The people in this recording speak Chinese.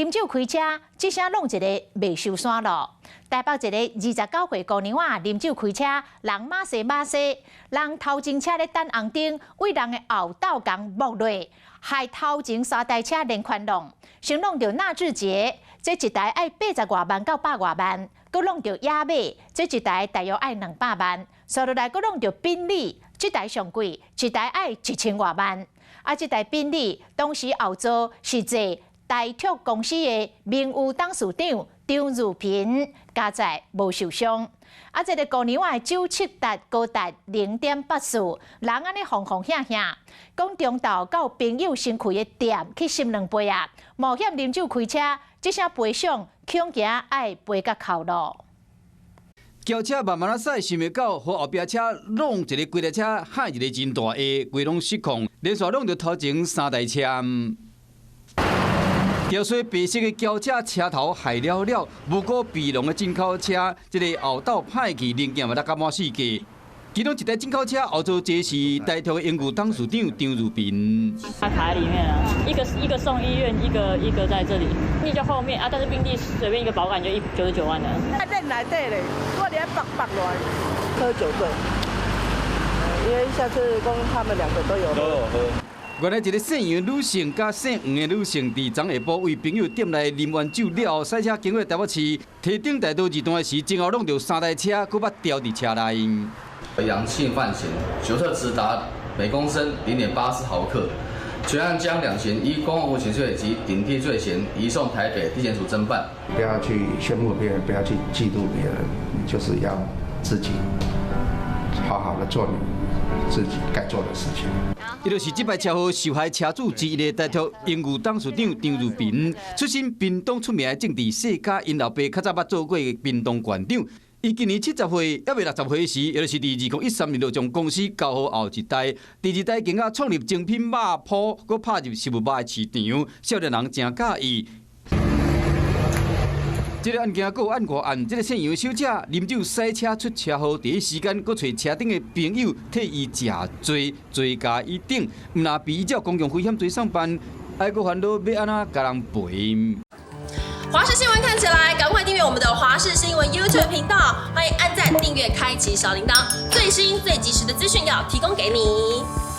啉酒开车，即声弄一个未受伤咯。台北一个29岁姑娘仔啉酒开车，人马西马西，人头前车咧等红灯，为人的后斗共没落，害头前3台车连环弄，先弄到纳智捷，这一台爱80多万到100多万，佮弄到野马，这一台大约爱200万，接落来佮弄到宾利，这台上贵，一台爱1000多万。啊，这台宾利当时后座是坐台铁公司的名誉董事长张如平，加载无受伤。啊，这个姑娘仔酒测值高达0.84，人安尼疯疯吓吓，讲中昼到朋友新开的店去饮2杯啊，冒险啉酒开车，这声赔偿恐惊爱赔甲哭咯。轿车慢慢啊驶，想袂到和后壁车弄一个规台车，害一个真大下，规拢失控，连续弄到头前3台车。潮水白色的轿车车头害了了，无过避龙的进口车，这个后斗歹去，零件嘛得甲满世界。其中一台进口车后座坐是台铁的营务董事长张如平。他卡在里面了，一个送医院，一个在这里，你就后面啊，但是并地随便一个保杆就99万了。在店内底咧，我连绑来喝酒醉，因为下次讲他们2个都有喝。原来一个姓杨的女性加姓黄的女性，伫昨下晡为朋友店内啉完酒了后，赛车经过台北市提顶大道2段时，前后弄到3台车，佫捌掉伫车内。阳性犯嫌，酒测值达每公升0.84毫克，全案将2嫌依公务刑罪及顶替罪嫌移送台北地检署侦办。不要去羡慕别人，不要去嫉妒别人，你就是要自己好好的做你自己该做的事情。伊就是这摆车祸受害车主之一的台铁营务董事长张如平，出身屏东出名的政治世家，因老爸较早捌做过屏东县长。伊今年70岁，还未60岁时，也就是伫2013年就将公司交予后一代。第二代更加创立精品肉铺，佮拍入食物肉的市场，少年人真介意。这个案件还有案外案，这个姓杨小姐啉酒驶车出车祸，第一时间佮找车顶的朋友替伊食罪，罪加以顶。毋若被依照公共危险罪上班，还佮烦恼要安怎甲人赔。华视新闻看起来，赶快订阅我们的华视新闻 YouTube 频道，欢迎按赞、订阅、开启小铃铛，最新最及时的资讯要提供给你。